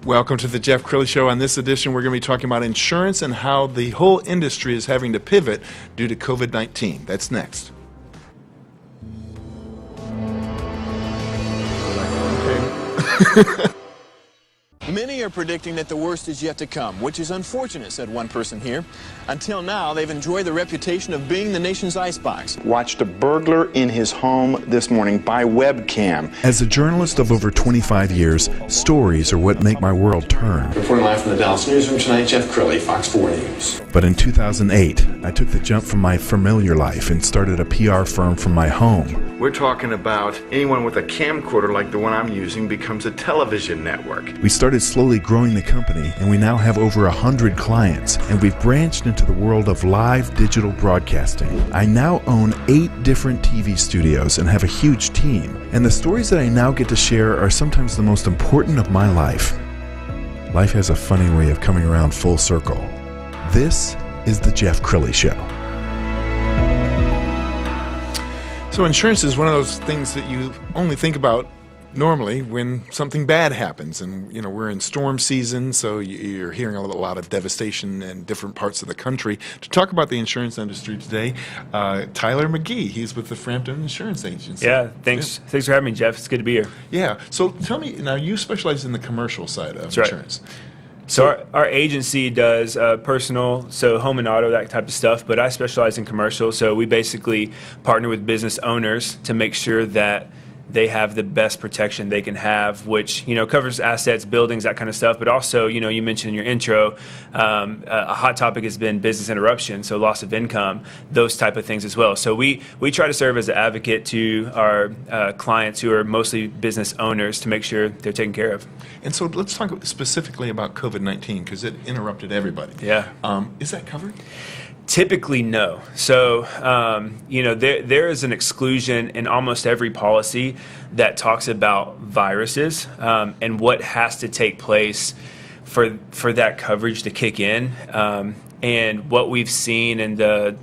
Welcome to the Jeff Crilley Show. On this edition, we're going to be talking about insurance and how the whole industry is having to pivot due to COVID-19. That's next. Okay. Many are predicting that the worst is yet to come, which is unfortunate, said one person here. Until now, they've enjoyed the reputation of being the nation's icebox. Watched a burglar in his home this morning by webcam. As a journalist of over 25 years, stories are what make my world turn. Reporting live from the Dallas newsroom tonight, Jeff Crilley, Fox 4 News. But in 2008, I took the jump from my familiar life and started a PR firm from my home. We're talking about anyone with a camcorder like the one I'm using becomes a television network. We started slowly growing the company, and we now have over 100 clients, and we've branched into the world of live digital broadcasting. I now own 8 different TV studios and have a huge team, and the stories that I now get to share are sometimes the most important of my life. Life has a funny way of coming around full circle. This is the Jeff Crilley Show. So insurance is one of those things that you only think about normally when something bad happens. And, you know, we're in storm season, so you're hearing a lot of devastation in different parts of the country. To talk about the insurance industry today, Tyler McGee, he's with the Frampton Insurance Agency. Yeah, thanks for having me, Jeff. It's good to be here. Yeah, so tell me, now you specialize in the commercial side of insurance. Right. So our agency does personal, so home and auto, that type of stuff, but I specialize in commercial. So we basically partner with business owners to make sure that they have the best protection they can have, which, you know, covers assets, buildings, that kind of stuff. But also, you know, you mentioned in your intro, a hot topic has been business interruption, so loss of income, those type of things as well. So we try to serve as an advocate to our clients who are mostly business owners to make sure they're taken care of. And so let's talk specifically about COVID-19 because it interrupted everybody. Yeah. Is that covered? Typically, no. So, you know, there is an exclusion in almost every policy that talks about viruses and what has to take place for that coverage to kick in. And what we've seen in the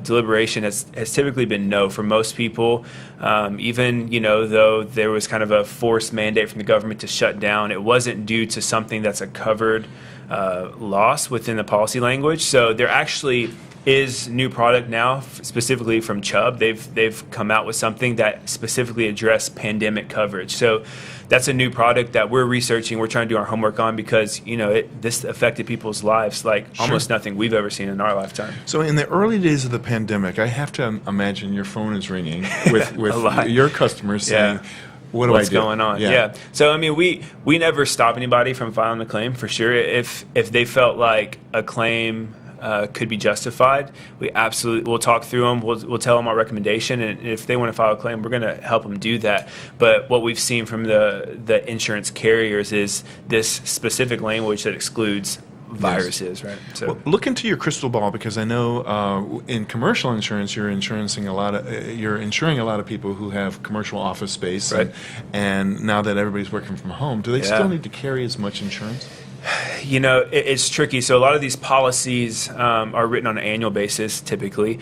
deliberation has typically been no for most people. Even, you know, though there was kind of a forced mandate from the government to shut down, it wasn't due to something that's a covered loss within the policy language. So there actually is new product now, specifically from Chubb. They've come out with something that specifically addressed pandemic coverage. So that's a new product that we're researching. We're trying to do our homework on because, you know, this affected people's lives like almost nothing we've ever seen in our lifetime. So in the early days of the pandemic, I have to imagine your phone is ringing with your customers saying, What's going on? Yeah. So I mean, we never stop anybody from filing a claim for sure. If they felt like a claim could be justified, we'll talk through them. We'll tell them our recommendation, and if they want to file a claim, we're going to help them do that. But what we've seen from the insurance carriers is this specific language that excludes viruses, right? So well, look into your crystal ball because I know in commercial insurance you're insuring a lot of people who have commercial office space, right? And now that everybody's working from home, do they still need to carry as much insurance? You know, it's tricky. So a lot of these policies are written on an annual basis, typically.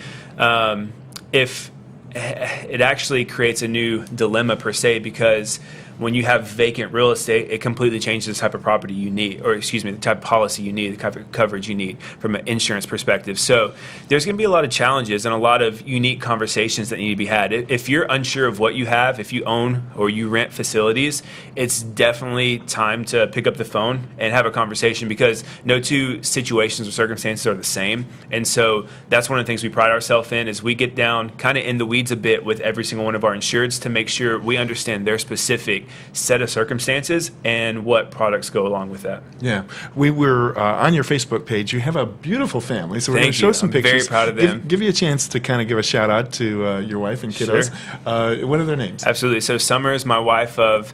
If it actually creates a new dilemma per se, because when you have vacant real estate, it completely changes the type of property you need, or excuse me, the type of policy you need, the type of coverage you need from an insurance perspective. So there's going to be a lot of challenges and a lot of unique conversations that need to be had. If you're unsure of what you have, if you own or you rent facilities, it's definitely time to pick up the phone and have a conversation because no two situations or circumstances are the same. And so that's one of the things we pride ourselves in is we get down kind of in the weeds a bit with every single one of our insureds to make sure we understand their specific set of circumstances and what products go along with that. Yeah. We were on your Facebook page. You have a beautiful family, so we're going to show some pictures. Very proud of them. Give you a chance to kind of give a shout out to your wife and kiddos. Sure. What are their names? Absolutely. So Summer is my wife of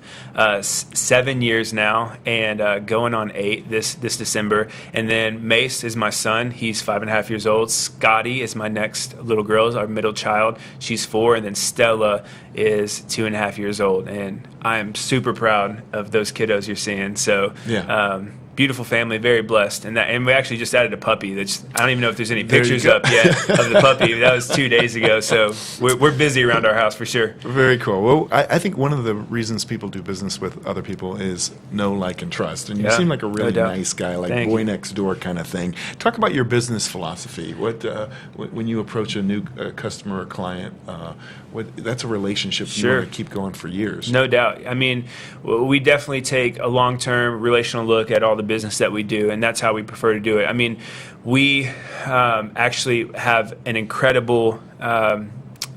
7 years now and going on 8 this December. And then Mace is my son. He's 5.5 years old. Scotty is my next little girl, our middle child. She's 4. And then Stella is 2.5 years old. And I'm super proud of those kiddos you're seeing. So beautiful family, very blessed, and we actually just added a puppy. I don't even know if there's any There you pictures go. up yet of the puppy. That was 2 days ago, so we're busy around our house for sure. Very cool. Well, I think one of the reasons people do business with other people is know, like, and trust. And you Yeah, seem like a really no doubt. nice guy, like Thank boy you. next door kind of thing. Talk about your business philosophy. When you approach a new customer or client, that's a relationship you Sure. want to keep going for years. No doubt. I mean, we definitely take a long-term relational look at all the business that we do, and that's how we prefer to do it. I mean, we actually have an incredible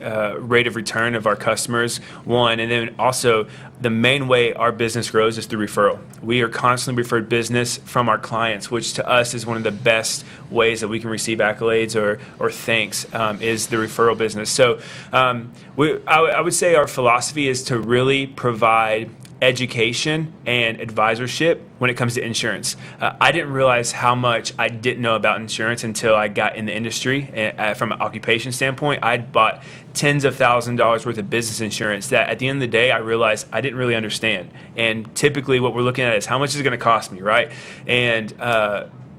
rate of return of our customers, one, and then also the main way our business grows is through referral. We are constantly referred business from our clients, which to us is one of the best ways that we can receive accolades or thanks, is the referral business. So I would say our philosophy is to really provide education and advisorship when it comes to insurance. I didn't realize how much I didn't know about insurance until I got in the industry. From an occupation standpoint, I'd bought tens of thousands of dollars worth of business insurance that at the end of the day, I realized I didn't really understand. And typically what we're looking at is how much is it going to cost me, right? And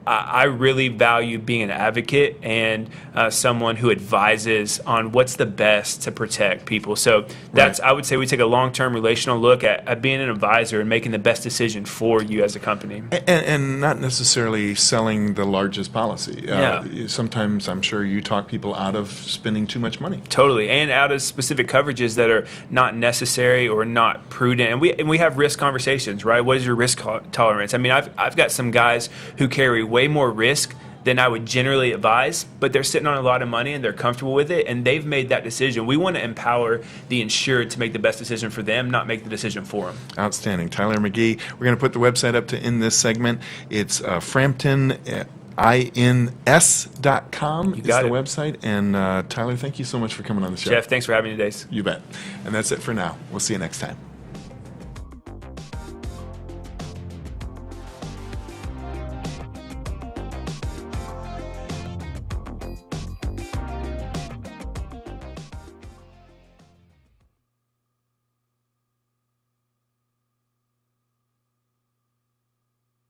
I really value being an advocate and someone who advises on what's the best to protect people. So that's, I would say we take a long-term relational look at being an advisor and making the best decision for you as a company. And not necessarily selling the largest policy. Yeah. Sometimes I'm sure you talk people out of spending too much money. Totally, and out of specific coverages that are not necessary or not prudent. And we have risk conversations, right? What is your risk tolerance? I mean, I've got some guys who carry way more risk than I would generally advise, but they're sitting on a lot of money and they're comfortable with it, and they've made that decision. We want to empower the insured to make the best decision for them, not make the decision for them. Outstanding. Tyler McGee. We're going to put the website up to end this segment. It's Frampton. INS.com is the got it. website. And Tyler, thank you so much for coming on the show. Jeff, thanks for having me today. You bet. And that's it for now. We'll see you next time.